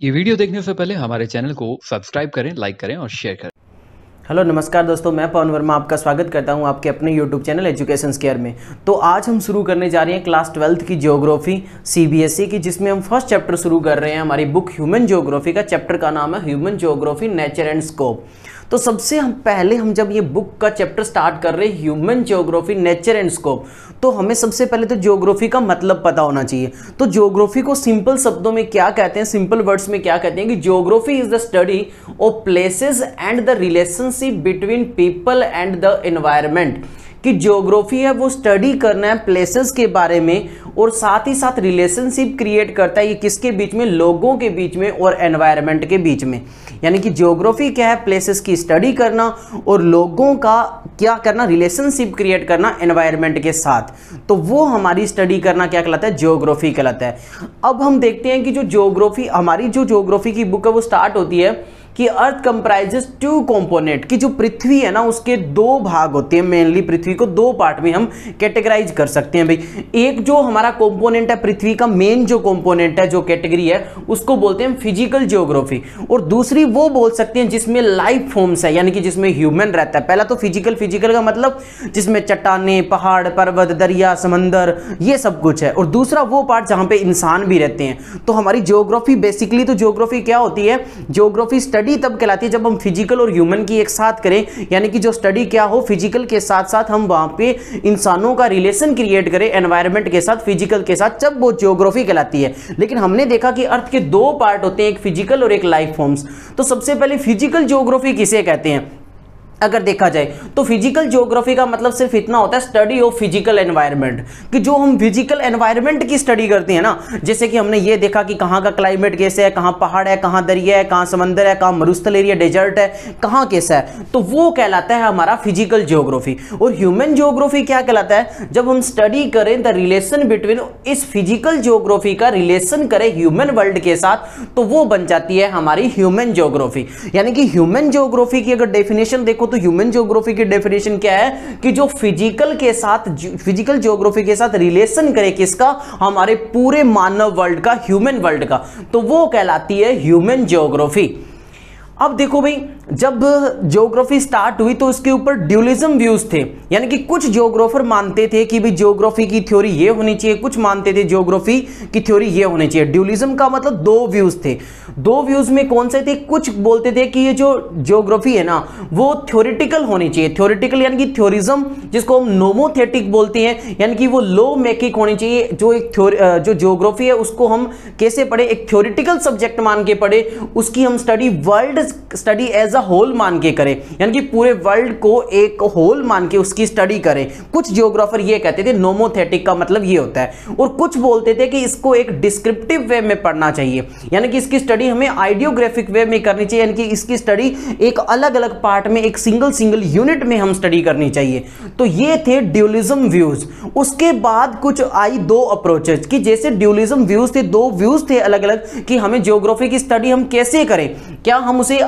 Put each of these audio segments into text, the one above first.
ये वीडियो देखने से पहले हमारे चैनल को सब्सक्राइब करें, लाइक करें और शेयर करें। हेलो नमस्कार दोस्तों, मैं पवन वर्मा आपका स्वागत करता हूं आपके अपने यूट्यूब चैनल एजुकेशन स्केयर में। तो आज हम शुरू करने जा रहे हैं क्लास 12th की ज्योग्राफी सीबीएसई की, जिसमें हम फर्स्ट चैप्टर शुरू कर रहे हैं। हमारी बुक ह्यूमन ज्योग्राफी का चैप्टर का नाम है human geography nature and scope. तो सबसे पहले हम जब ये बुक का चैप्टर स्टार्ट कर रहे हैं human geography nature and scope, तो हमें सबसे पहले तो ज्योग्राफी का मतलब पता होना चाहिए। तो ज्योग्राफी को सिंपल शब्दों में क्या कहते हैं, सिंपल वर्ड्स में क्या कहते हैं कि geography is the study of places and the relationship between people and the environment. कि ज्योग्राफी है वो स्टडी करना है प्लेसेस के बारे में और साथ ही साथ रिलेशनशिप क्रिएट करता है ये किसके बीच में, लोगों के बीच में और एनवायरनमेंट के बीच में। यानी कि ज्योग्राफी क्या है, प्लेसेस की स्टडी करना और लोगों का क्या करना, रिलेशनशिप क्रिएट करना एनवायरनमेंट के साथ। तो वो हमारी स्टडी करना क्या कहलाता है, ज्योग्राफी कहलाता है। अब हम देखते हैं कि जो ज्योग्राफी हमारी जो ज्योग्राफी की बुक है वो स्टार्ट होती है कि अर्थ कंप्राइजेस टू कंपोनेंट, कि जो पृथ्वी है ना उसके दो भाग होते हैं। मेनली पृथ्वी को दो पार्ट में हम कैटेगराइज कर सकते हैं भाई। एक जो हमारा कंपोनेंट है पृथ्वी का, मेन जो कंपोनेंट है, जो कैटेगरी है, उसको बोलते हैं फिजिकल ज्योग्राफी। और दूसरी वो बोल सकते हैं जिसमें लाइफ फॉर्म्स है, यानी कि जिसमें ह्यूमन रहता है। पहला तो फिजिकल का मतलब जिसमें चट्टाने, पहाड़, पर्वत, दरिया, समंदर, ये सब कुछ है। और दूसरा वो पार्ट जहां पे इंसान भी रहते हैं। तो हमारी ज्योग्राफी बेसिकली तो ज्योग्राफी क्या होती है, ज्योग्राफी स्टडी तब कहलाती है जब हम फिजिकल और ह्यूमन की एक साथ करें। यानी कि जो स्टडी क्या हो, फिजिकल के साथ साथ हम वहां पे इंसानों का रिलेशन क्रिएट करें एनवायरनमेंट के साथ, फिजिकल के साथ, जब वो ज्योग्राफी कहलाती है। लेकिन हमने देखा कि अर्थ के दो पार्ट होते हैं, एक फिजिकल और एक लाइफ फॉर्म्स। तो सबसे पहले फिजिकल ज्योग्राफी किसे कहते हैं अगर देखा जाए तो फिजिकल ज्योग्राफी का मतलब सिर्फ इतना होता है, स्टडी ऑफ फिजिकल एनवायरनमेंट। कि जो हम फिजिकल एनवायरनमेंट की स्टडी करते हैं ना, जैसे कि हमने ये देखा कि कहाँ का क्लाइमेट कैसे है, कहाँ पहाड़ है, कहाँ दरिया है, कहाँ समंदर है, कहाँ मरुस्थल एरिया डेजर्ट है, कहाँ कैसा है, तो वो कहलाता है हमारा फिजिकल ज्योग्राफी। और ह्यूमन ज्योग्राफी क्या कहलाता है, जब हम स्टडी करें द रिलेशन बिटवीन, इस फिजिकल ज्योग्राफी का रिलेशन करें ह्यूमन वर्ल्ड के साथ, तो वो बन जाती है हमारी ह्यूमन ज्योग्राफी। यानी कि ह्यूमन ज्योग्राफी की अगर डेफिनेशन देखो तो ह्यूमन ज्योग्राफी की डेफिनेशन क्या है कि जो फिजिकल के साथ, फिजिकल ज्योग्राफी के साथ रिलेशन करे किसका, हमारे पूरे मानव वर्ल्ड का, ह्यूमन वर्ल्ड का, तो वो कहलाती है ह्यूमन ज्योग्राफी। अब देखो भाई, जब ज्योग्राफी स्टार्ट हुई तो उसके ऊपर ड्यूलिज्म व्यूज थे। यानी कि कुछ ज्योग्राफर मानते थे कि भाई ज्योग्राफी की थ्योरी ये होनी चाहिए, कुछ मानते थे ज्योग्राफी की थ्योरी ये होनी चाहिए। ड्यूलिज्म का मतलब दो व्यूज थे। दो व्यूज में कौन से थे, कुछ बोलते थे कि ये जो ज्योग्राफी है ना वो थ्योरेटिकल होनी चाहिए। थ्योरेटिकल यानी कि थ्योरिज्म, जिसको हम नोमोथेटिक बोलते हैं, यानी कि वो लॉ मेकिंग होनी चाहिए। जो एक जो ज्योग्राफी है उसको हम कैसे पढ़े, एक थ्योरेटिकल सब्जेक्ट मान के पढ़े, उसकी हम study world study as a whole मान के करें, यानी कि पूरे वर्ल्ड को एक होल मान के उसकी स्टडी करें। कुछ ज्योग्राफर ये कहते थे, नोमोथेटिक का मतलब ये होता है। और कुछ बोलते थे कि इसको एक डिस्क्रिप्टिव वे में पढ़ना चाहिए, यानी कि इसकी स्टडी हमें आइडियोग्राफिक वे में करनी चाहिए, यानी कि इसकी स्टडी एक अलग अलग पार्ट में, एक सिंगल यूनिट में हम स्टडी करनी चाहिए। तो ये थे ड्यूलिज्म व्यूज। उसके बाद कुछ आई दो अप्रोचेज, कि जैसे ड्यूलिज्म व्यूज थे, दो व्यूज थे अलग अलग कि हमें ज्योग्राफी की स्टडी हम कैसे करें, क्या हम उसे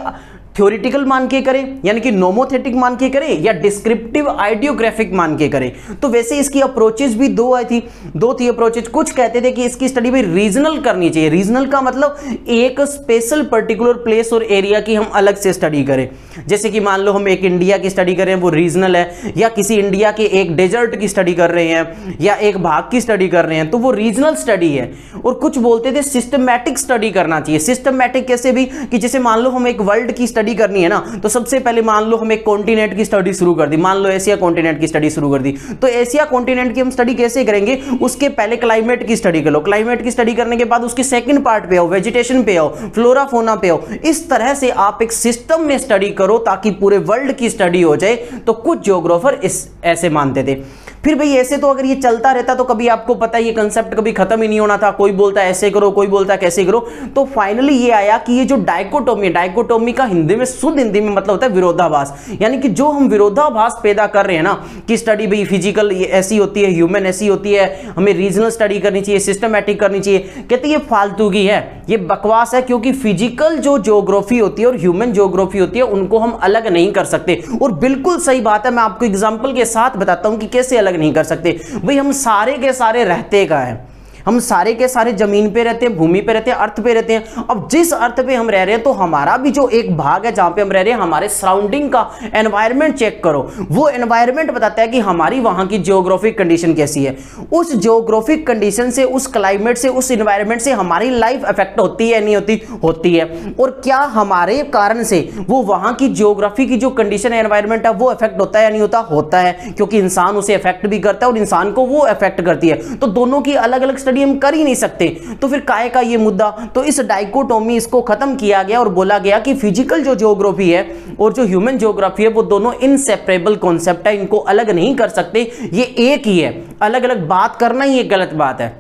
थ्योरेटिकल मान के करें यानी कि नोमोथेटिक मान के करें, या डिस्क्रिप्टिव आइडियोग्राफिक मान के करें। तो वैसे इसकी अप्रोचेज भी दो थी अप्रोचेज। कुछ कहते थे कि इसकी स्टडी भी रीजनल करनी चाहिए। रीजनल का मतलब एक स्पेशल पर्टिकुलर प्लेस और एरिया की हम अलग से स्टडी करें। जैसे कि मान लो हम एक इंडिया की स्टडी कर रहे हैं, वो रीजनल है, या किसी इंडिया के एक डेजर्ट की स्टडी कर रहे हैं, या एक भाग की स्टडी कर रहे हैं, तो वो रीजनल स्टडी है। और कुछ बोलते थे सिस्टमैटिक स्टडी करना चाहिए। सिस्टमैटिक कैसे भी, कि जैसे मान लो हम एक वर्ल्ड की स्टडी करनी है ना, तो सबसे पहले मान लो हम एक कॉन्टिनेंट की स्टडी शुरू कर दी, मान लो एशिया कॉन्टिनेंट की स्टडी शुरू कर दी, तो एशिया कॉन्टिनेंट की हम स्टडी कैसे करेंगे, उसके पहले क्लाइमेट की स्टडी कर लो, क्लाइमेट की स्टडी करने के बाद उसके सेकंड पार्ट पे आओ, वेजिटेशन पे आओ, फ्लोरा फोना पे आओ। इस तरह से आप एक सिस्टम में स्टडी करो ताकि पूरे वर्ल्ड की स्टडी हो जाए। तो कुछ ज्योग्राफर इस ऐसे मानते थे। फिर भाई ऐसे तो अगर ये चलता रहता तो कभी आपको पता है ये कंसेप्ट कभी खत्म ही नहीं होना था। कोई बोलता है ऐसे करो, कोई बोलता है कैसे करो। तो फाइनली ये आया कि ये जो डाइकोटोमी का हिंदी में, शुद्ध हिंदी में मतलब होता है विरोधाभास। यानी कि जो हम विरोधाभास पैदा कर रहे हैं ना, कि स्टडी भाई फिजिकल ऐसी होती है, ह्यूमन ऐसी होती है, हमें रीजनल स्टडी करनी चाहिए, सिस्टमैटिक करनी चाहिए, कहते ये फालतू की है, ये बकवास है। क्योंकि फिजिकल जो ज्योग्राफी होती है और ह्यूमन ज्योग्राफी होती है उनको हम अलग नहीं कर सकते। और बिल्कुल सही बात है, मैं आपको एग्जांपल के साथ बताता हूं कि कैसे अलग नहीं कर सकते। भाई हम सारे के सारे रहते कहाँ हैं, हम सारे के सारे जमीन पे रहते हैं, भूमि पे रहते हैं, अर्थ पे रहते हैं। अब जिस अर्थ पे हम रह रहे हैं तो हमारा भी जो एक भाग है जहां पे हम रह रहे हैं, हमारे सराउंडिंग का एनवायरनमेंट चेक करो, वो एनवायरनमेंट बताता है कि हमारी वहां की जियोग्राफिक कंडीशन कैसी है। उस जियोग्राफिक कंडीशन से, उस क्लाइमेट से, उस एनवायरनमेंट से हमारी लाइफ अफेक्ट होती है नहीं होती? होती है। और क्या हमारे कारण से वो वहां की जियोग्राफी की जो कंडीशन है, एनवायरनमेंट है, वो अफेक्ट होता है या नहीं होता? होता है, क्योंकि इंसान उसे अफेक्ट भी करता है और इंसान को वो अफेक्ट करती है। तो दोनों की अलग अलग स्टडी हम कर ही नहीं सकते। तो फिर काहे का ये मुद्दा? तो इस डाइकोटोमी इसको खत्म किया गया और बोला गया कि फिजिकल जो ज्योग्राफी है और जो ह्यूमन ज्योग्राफी है वो दोनों इनसेपरेबल कॉन्सेप्ट है, इनको अलग नहीं कर सकते, ये एक ही है। अलग अलग बात करना ही एक गलत बात है।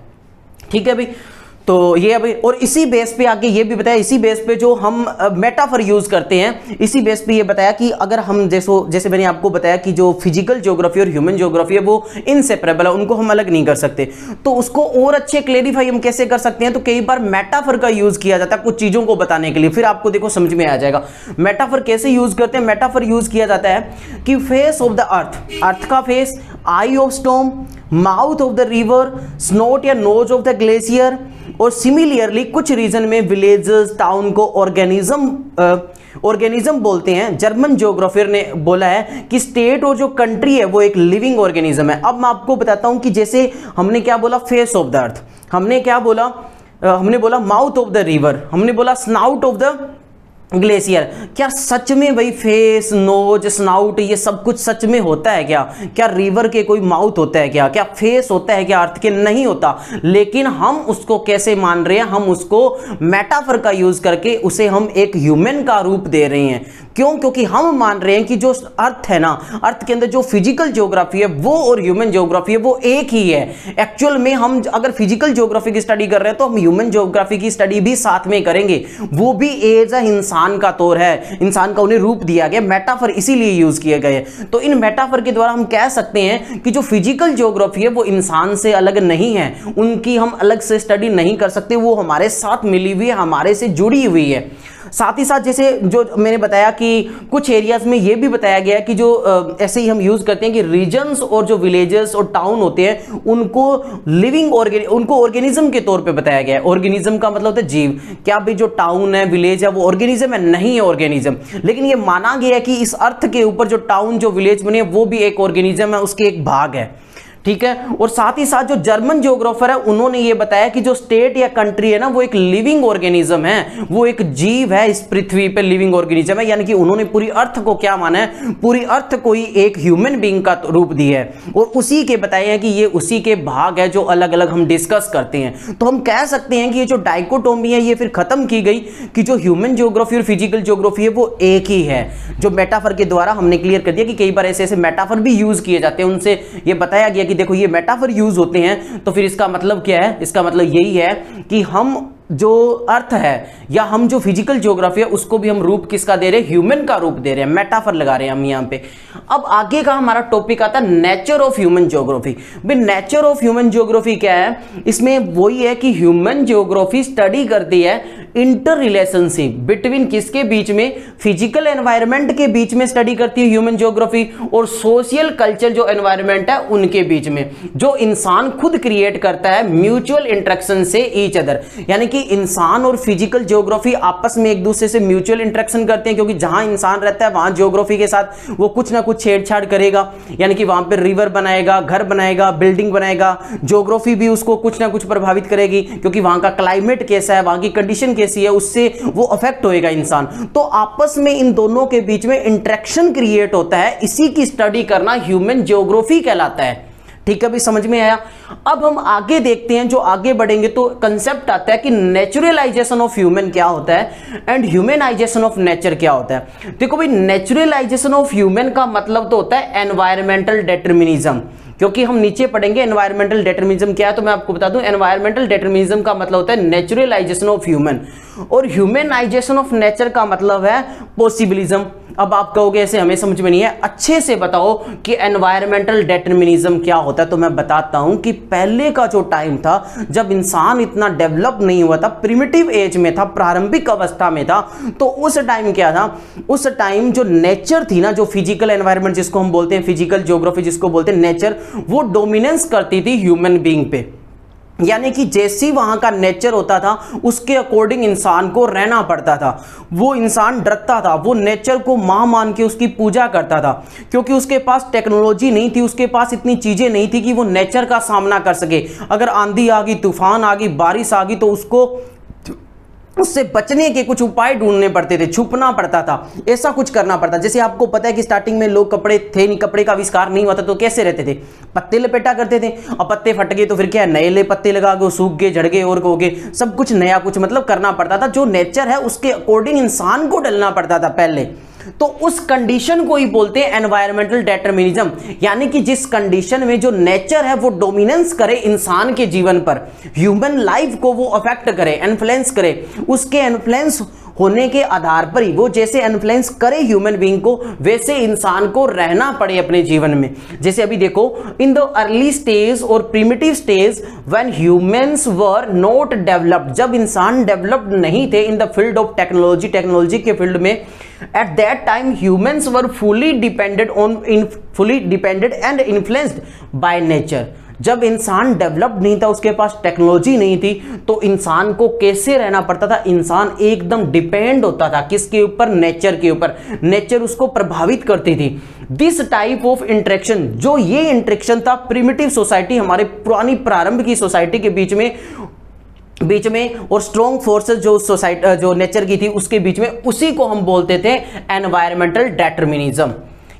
ठीक है भाई, तो ये अभी, और इसी बेस पे आगे ये भी बताया, इसी बेस पे जो हम मेटाफर यूज करते हैं, इसी बेस पे ये बताया कि अगर हम जैसे मैंने आपको बताया कि जो फिजिकल ज्योग्राफी और ह्यूमन ज्योग्राफी है वो इनसेपरेबल है, उनको हम अलग नहीं कर सकते। तो उसको और अच्छे क्लेरिफाई हम कैसे कर सकते हैं? तो कई बार मेटाफर का यूज किया जाता है कुछ चीजों को बताने के लिए, फिर आपको देखो समझ में आ जाएगा। मेटाफर कैसे यूज करते हैं? मेटाफर यूज किया जाता है कि face of the earth, earth का face, eye of storm, mouth of the river, snout या नोज ऑफ द ग्लेशियर, और सिमिलरली कुछ रीजन में विलेजेस, टाउन को ऑर्गेनिज्म बोलते हैं। जर्मन ज्योग्राफर ने बोला है कि स्टेट और जो कंट्री है वो एक लिविंग ऑर्गेनिज्म है। अब मैं आपको बताता हूं कि जैसे हमने क्या बोला, फेस ऑफ द अर्थ, हमने क्या बोला, हमने बोला माउथ ऑफ द रिवर, हमने बोला स्नाउट ऑफ द ग्लेशियर। क्या सच में भाई फेस, नोज, स्नाउट ये सब कुछ सच में होता है क्या? क्या रिवर के कोई माउथ होता है क्या? क्या फेस होता है क्या? अर्थ के नहीं होता। लेकिन हम उसको कैसे मान रहे हैं? हम उसको मेटाफर का यूज करके उसे हम एक ह्यूमन का रूप दे रहे हैं। क्यों? क्योंकि हम मान रहे हैं कि जो अर्थ है ना, अर्थ के अंदर जो फिजिकल ज्योग्राफी है वो और ह्यूमन ज्योग्राफी है वो एक ही है। एक्चुअल में हम अगर फिजिकल ज्योग्राफी की स्टडी कर रहे हैं तो हम ह्यूमन ज्योग्राफी की स्टडी भी साथ में करेंगे, वो भी एज अ इंसान का तौर है, इंसान का उन्हें रूप दिया गया। मेटाफर इसीलिए यूज किए गए। तो इन मेटाफर के द्वारा हम कह सकते हैं कि जो फिजिकल ज्योग्राफी है वो इंसान से अलग नहीं है, उनकी हम अलग से स्टडी नहीं कर सकते, वो हमारे साथ मिली हुई है, हमारे से जुड़ी हुई है। साथ ही साथ जैसे जो मैंने बताया कि कुछ एरियाज में ये भी बताया गया कि जो ऐसे ही हम यूज करते हैं कि रीजन्स और जो विलेजेस और टाउन होते हैं उनको लिविंग उनको ऑर्गेनिज्म के तौर पे बताया गया है। ऑर्गेनिज्म का मतलब होता है जीव। क्या भाई जो टाउन है, विलेज है, वो ऑर्गेनिज्म है? नहीं है ऑर्गेनिज्म, लेकिन ये माना गया है कि इस अर्थ के ऊपर जो टाउन, जो विलेज बने वो भी एक ऑर्गेनिज्म है, उसके एक भाग है। ठीक है। और साथ ही साथ जो जर्मन ज्योग्राफर है उन्होंने ये बताया कि जो स्टेट या कंट्री है ना वो एक लिविंग ऑर्गेनिज्म है, वो एक जीव है, इस पृथ्वी पे लिविंग ऑर्गेनिज्म है। यानी कि उन्होंने पूरी अर्थ को क्या माना है? पूरी अर्थ को ही एक ह्यूमन बीइंग का रूप दिया है और उसी के बताया है कि ये उसी के भाग है जो अलग अलग हम डिस्कस करते हैं। तो हम कह सकते हैं कि ये जो डाइकोटोमी है ये फिर खत्म की गई कि जो ह्यूमन ज्योग्राफी और फिजिकल ज्योग्राफी है वो एक ही है। जो मेटाफर के द्वारा हमने क्लियर कर दिया कि कई बार ऐसे ऐसे मेटाफर भी यूज किए जाते हैं, उनसे ये बताया गया कि देखो ये मेटाफर यूज होते हैं। तो फिर इसका मतलब क्या है? इसका मतलब यही है कि हम जो अर्थ है या हम जो फिजिकल ज्योग्राफी है उसको भी हम रूप किसका दे रहे हैं? ह्यूमन का रूप दे रहे हैं, मेटाफर लगा रहे हैं हम यहाँ पे। अब आगे का हमारा टॉपिक आता है नेचर ऑफ ह्यूमन ज्योग्राफी। भाई नेचर ऑफ ह्यूमन ज्योग्राफी क्या है? इसमें वही है कि ह्यूमन ज्योग्राफी स्टडी करती है इंटर रिलेशनशिप बिटवीन किसके बीच में? फिजिकल एनवायरनमेंट के बीच में स्टडी करती है ह्यूमन ज्योग्राफी और सोशल कल्चर जो एनवायरनमेंट है उनके बीच में, जो इंसान खुद क्रिएट करता है म्यूचुअल इंटरेक्शन से ईच अदर। यानी कि इंसान और फिजिकल ज्योग्राफी आपस में एक दूसरे से म्यूचुअल इंटरेक्शन करते हैं, क्योंकि जहां इंसान रहता है वहां ज्योग्राफी के साथ वो कुछ ना कुछ छेड़छाड़ करेगा। यानी कि वहां पर रिवर बनाएगा, घर बनाएगा, बिल्डिंग बनाएगा, ज्योग्राफी भी उसको कुछ ना कुछ प्रभावित करेगी, क्योंकि वहां का क्लाइमेट कैसा है, वहां की कंडीशन कैसी है, उससे वो अफेक्ट होएगा इंसान। तो आपस में इन दोनों के बीच में इंटरेक्शन क्रिएट होता है, इसी की स्टडी करना ह्यूमन ज्योग्राफी कहलाता है। ठीक है भाई, समझ में आया? अब हम आगे देखते हैं, जो आगे बढ़ेंगे तो कंसेप्ट आता है कि नेचुरलाइजेशन ऑफ ह्यूमन क्या होता है एंड ह्यूमनाइजेशन ऑफ नेचर क्या होता है। देखो भाई, नेचुरलाइजेशन ऑफ ह्यूमन का मतलब तो होता है एनवायरमेंटल डिटरमिनिज्म, क्योंकि हम नीचे पढ़ेंगे एनवायरमेंटल डिटरमिनिज्म क्या है। तो मैं आपको बता दूं, एनवायरमेंटल डिटरमिनिज्म का मतलब होता है नेचुरलाइजेशन ऑफ ह्यूमन और ह्यूमनाइजेशन ऑफ नेचर का मतलब है पॉसिबिलिज्म। अब आप कहोगे ऐसे हमें समझ में नहीं है, अच्छे से बताओ कि एनवायरमेंटल डिटरमिनिज्म क्या होता है। तो मैं बताता हूं कि पहले का जो टाइम था जब इंसान इतना डेवलप नहीं हुआ था, प्रिमिटिव एज में था, प्रारंभिक अवस्था में था, तो उस टाइम क्या था? उस टाइम जो नेचर थी ना, जो फिजिकल एनवायरमेंट जिसको हम बोलते हैं, फिजिकल ज्योग्राफी जिसको बोलते हैं नेचर, वो डोमिनेंस करती थी ह्यूमन बीइंग पे। यानी कि जैसी वहां का नेचर होता था उसके अकॉर्डिंग इंसान को रहना पड़ता था। वो इंसान डरता था, वो नेचर को मां मान के उसकी पूजा करता था, क्योंकि उसके पास टेक्नोलॉजी नहीं थी, उसके पास इतनी चीजें नहीं थी कि वो नेचर का सामना कर सके। अगर आंधी आ गई, तूफान आ गई, बारिश आ गई, तो उससे बचने के कुछ उपाय ढूंढने पड़ते थे, छुपना पड़ता था, ऐसा कुछ करना पड़ता। जैसे आपको पता है कि स्टार्टिंग में लोग कपड़े थे नहीं, कपड़े का आविष्कार नहीं हुआ था, तो कैसे रहते थे? पत्ते लपेटा करते थे। अब पत्ते फट गए तो फिर क्या है, नए पत्ते लगा के सूख गए, झड़ गए और हो गए, सब कुछ नया कुछ मतलब करना पड़ता था। जो नेचर है उसके अकॉर्डिंग इंसान को ढलना पड़ता था पहले। तो उस कंडीशन को ही बोलते हैं एनवायरमेंटल डिटरमिनिज्म, यानी कि जिस कंडीशन में जो नेचर है वो डोमिनेंस करे इंसान के जीवन पर, ह्यूमन लाइफ को वो अफेक्ट करे, इन्फ्लुएंस करे। उसके इन्फ्लुएंस होने के आधार पर ही वो जैसे इन्फ्लुएंस करे ह्यूमन बीइंग को, वैसे इंसान को रहना पड़े अपने जीवन में। जैसे अभी देखो, इन द अर्ली स्टेज और primitive stage when humans were not developed, जब इंसान डेवलप्ड नहीं थे in the field of technology, technology के फील्ड में, at that time humans were fully dependent and influenced by nature। जब इंसान डेवलप्ड नहीं था, उसके पास टेक्नोलॉजी नहीं थी, तो इंसान को कैसे रहना पड़ता था? इंसान एकदम डिपेंड होता था किसके ऊपर? नेचर के ऊपर। नेचर उसको प्रभावित करती थी। दिस टाइप ऑफ इंटरेक्शन, जो ये इंटरेक्शन था प्रिमिटिव सोसाइटी, हमारे पुरानी प्रारंभ की सोसाइटी के बीच में और स्ट्रॉन्ग फोर्सेस जो सोसाइटी जो नेचर की थी उसके बीच में, उसी को हम बोलते थे एनवायरमेंटल डिटरमिनिज्म।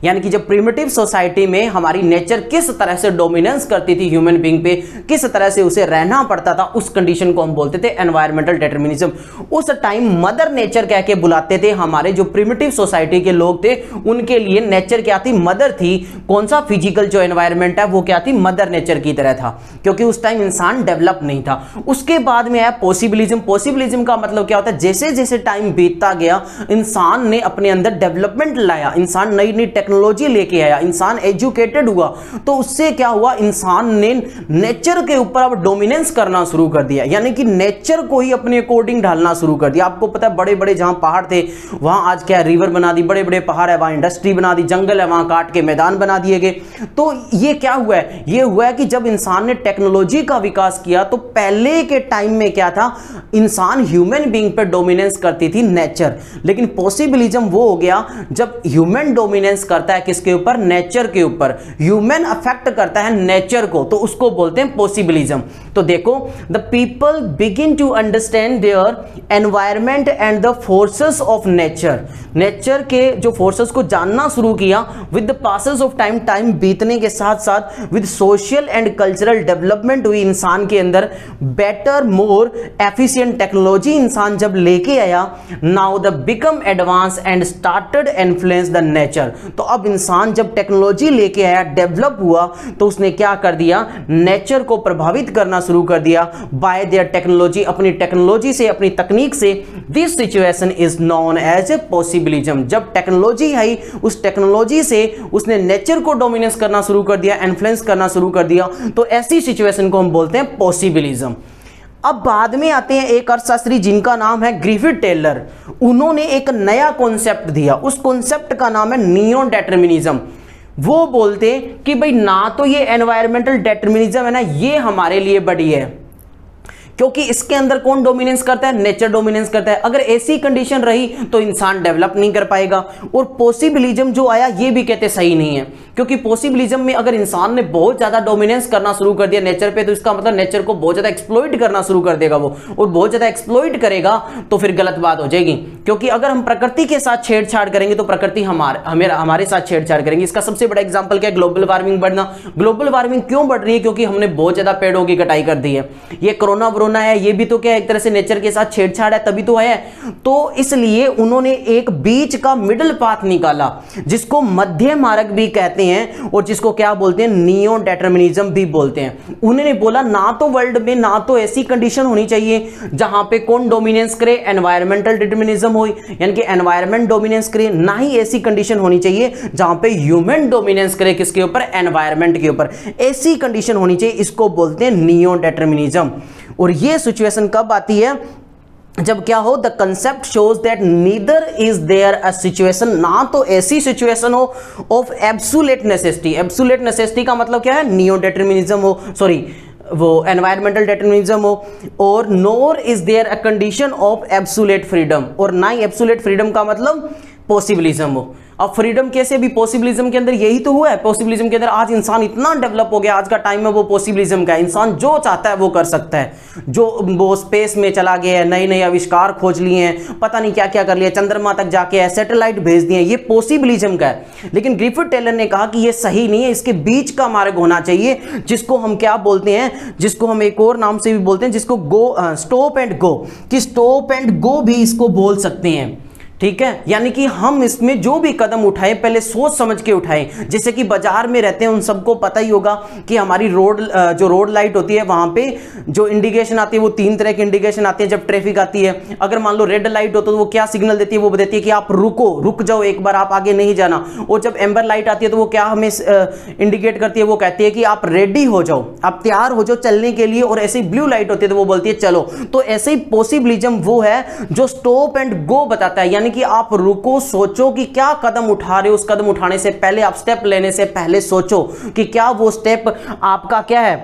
यानी कि जब प्रिमिटिव सोसाइटी में हमारी नेचर किस तरह से डोमिनेंस करती थी ह्यूमन बीइंग पे, किस तरह से उसे रहना पड़ता था, उस कंडीशन को हम बोलते थे एनवायरमेंटल डिटरमिनिज्म। उस टाइम मदर नेचर कह के बुलाते थे। हमारे जो प्रिमिटिव सोसाइटी के लोग थे उनके लिए नेचर क्या थी? मदर थी। कौन सा? फिजिकल जो एनवायरमेंट है वो क्या थी? मदर नेचर की तरह था, क्योंकि उस टाइम इंसान डेवलप नहीं था। उसके बाद में आया पॉसिबिलिज्म। पॉसिबिलिज्म का मतलब क्या होता है? जैसे जैसे टाइम बीतता गया इंसान ने अपने अंदर डेवलपमेंट लाया, इंसान नई नई टेक्नोलॉजी लेके आया, इंसान एजुकेटेड हुआ, तो उससे क्या हुआ? इंसान ने नेचर के ऊपर अब डोमिनेंस करना शुरू कर दिया, यानी कि नेचर को ही अपने अकॉर्डिंग ढालना शुरू कर दिया। आपको पता है बड़े बड़े जहां पहाड़ थे वहां आज क्या रिवर बना दी, बड़े बड़े पहाड़ है वहां इंडस्ट्री बना दी, जंगल है वहां काट के मैदान बना दिए गए। तो ये क्या हुआ है? ये हुआ है कि जब इंसान ने टेक्नोलॉजी का विकास किया तो पहले के टाइम में क्या था? इंसान ह्यूमन बीइंग पर डोमिनेंस करती थी नेचर, लेकिन पॉसिबिलिज्म वो हो गया जब ह्यूमन डोमिनेंस करता है किसके ऊपर? नेचर के ऊपर। ह्यूमन अफेक्ट करता है नेचर को, तो उसको बोलते हैं पॉसिबिलिज्म। तो देखो, the people begin to understand their environment and the forces of nature. Nature के जो फोर्सेस को जानना शुरू किया with the passes of time. Time बीतने के साथ साथ with social and cultural development हुई इंसान के अंदर, बेटर मोर एफिशिएंट टेक्नोलॉजी इंसान जब लेके आया, now the become advance and started influence the nature. तो अब इंसान जब टेक्नोलॉजी लेके आया, डेवलप हुआ, तो उसने क्या कर दिया? नेचर को प्रभावित करना शुरू कर दिया बाय देयर टेक्नोलॉजी, अपनी टेक्नोलॉजी से, अपनी तकनीक से। This situation is known as a possibilism. जब टेक्नोलॉजी आई, उस टेक्नोलॉजी से उसने नेचर को डोमिनेंस करना शुरू कर दिया, इन्फ्लुएंस करना शुरू कर दिया, तो ऐसी सिचुएशन को हम बोलते हैं पॉसिबिलिज्म। अब बाद में आते हैं एक अर्थशास्त्री जिनका नाम है ग्रिफिथ टेलर। उन्होंने एक नया कॉन्सेप्ट दिया, उस कॉन्सेप्ट का नाम है नियो डिटरमिनिज्म। वो बोलते कि भाई ना तो ये एनवायरमेंटल डिटरमिनिज्म है ना, ये हमारे लिए बड़ी है, क्योंकि इसके अंदर कौन डोमिनेंस करता है? नेचर डोमिनेंस करता है। अगर ऐसी कंडीशन रही तो इंसान डेवलप नहीं कर पाएगा। और पॉसिबिलिज्म जो आया ये भी कहते सही नहीं है, क्योंकि पॉसिबिलिज्म में अगर इंसान ने बहुत ज्यादा डोमिनेंस करना शुरू कर दिया नेचर पे, तो इसका मतलब नेचर को बहुत ज्यादा एक्सप्लॉइट करना शुरू कर देगा वो, और बहुत ज्यादा एक्सप्लॉइट करेगा तो फिर गलत बात हो जाएगी। क्योंकि अगर हम प्रकृति के साथ छेड़छाड़ करेंगे तो प्रकृति हमारे साथ छेड़छाड़ करेंगे। इसका सबसे बड़ा एग्जाम्पल क्या है? ग्लोबल वार्मिंग बढ़ना। ग्लोबल वार्मिंग क्यों बढ़ रही है? क्योंकि हमने बहुत ज्यादा पेड़ों की कटाई कर दी है। ये कोरोना है, ये भी तो क्या एक तरह से नेचर के साथ छेड़छाड़ है, तभी तो है। तो इसलिए उन्होंने एक बीच का मिडिल पाथ निकाला, जिसको मध्य मार्ग भी कहते हैं और जिसको क्या बोलते हैं? नियो डिटरमिनिज्म भी बोलते हैं। उन्होंने बोला ना तो वर्ल्ड में ना तो ऐसी कंडीशन होनी चाहिए जहां पे कौन डोमिनेंस करे? एनवायरमेंटल डिटरमिनिज्म हो, यानी कि एनवायरमेंट डोमिनेंस करे, ना ही ऐसी कंडीशन होनी चाहिए जहां पे ह्यूमन डोमिनेंस करे किसके ऊपर? एनवायरमेंट के ऊपर। ऐसी कंडीशन होनी चाहिए, इसको बोलते हैं नियो डिटरमिनिज्म। और ये सिचुएशन कब आती है? जब क्या हो? The concept shows that neither is there a situation, ना तो ऐसी सिचुएशन हो of absolute necessity. Absolute necessity का मतलब क्या है? नियो डिटरमिनिज्म हो, सॉरी वो एनवायरमेंटल डिटरमिनिज्म हो, और nor is there a condition of absolute freedom, और ना ही एब्सोल्यूट फ्रीडम का मतलब पॉसिबिलिज्म हो। अब फ्रीडम कैसे, भी पॉसिबिलिज्म के अंदर यही तो हुआ है। पॉसिबिलिज्म के अंदर आज इंसान इतना डेवलप हो गया, आज का टाइम में वो पॉसिबिलिज्म का है, इंसान जो चाहता है वो कर सकता है। जो वो स्पेस में चला गया है, नए नए आविष्कार खोज लिए हैं, पता नहीं क्या क्या कर लिया, चंद्रमा तक जाके सैटेलाइट भेज दिए, ये पॉसिबिलिज्म का है। लेकिन ग्रिफिथ टेलर ने कहा कि ये सही नहीं है, इसके बीच का मार्ग होना चाहिए, जिसको हम क्या बोलते हैं, जिसको हम एक और नाम से भी बोलते हैं, जिसको स्टॉप एंड गो, कि स्टॉप एंड गो भी इसको बोल सकते हैं। ठीक है, यानी कि हम इसमें जो भी कदम उठाएं पहले सोच समझ के उठाएं। जैसे कि बाजार में रहते हैं उन सबको पता ही होगा कि हमारी जो रोड लाइट होती है वहां पे जो इंडिकेशन आती है वो 3 तरह की इंडिकेशन आती है जब ट्रैफिक आती है। अगर मान लो रेड लाइट हो तो वो क्या सिग्नल देती है, वो देती है कि आप रुक जाओ, एक बार आप आगे नहीं जाना। और जब एम्बर लाइट आती है तो वो क्या हमें इंडिकेट करती है, वो कहती है कि आप रेडी हो जाओ, आप तैयार हो जाओ चलने के लिए। और ऐसे ही ब्लू लाइट होती है तो वो बोलती है चलो। तो ऐसे ही पॉसिबिलिज्म वो है जो स्टॉप एंड गो बताता है, यानी कि आप रुको, सोचो कि क्या कदम उठा रहे हो, उस कदम उठाने से पहले, आप स्टेप लेने से पहले सोचो कि क्या वो स्टेप आपका क्या है,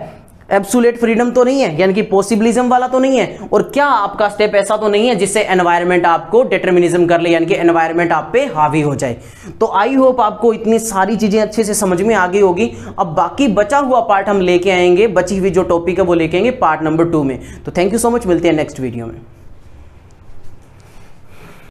एब्सोल्यूट फ्रीडम तो नहीं है, यानी कि पॉसिबिलिज्म वाला तो नहीं है, और क्या आपका स्टेप ऐसा तो नहीं है जिससे एनवायरनमेंट आपको डिटरमिनिज्म कर ले, यानी कि एनवायरनमेंट आप पे हावी हो जाए। तो आई होप आपको इतनी सारी चीजें अच्छे से समझ में आ गई होगी। अब बाकी बचा हुआ पार्ट हम लेके आएंगे, बची हुई जो टॉपिक है वो लेके आएंगे पार्ट नंबर 2 में। तो थैंक यू सो मच, मिलते हैं नेक्स्ट वीडियो में।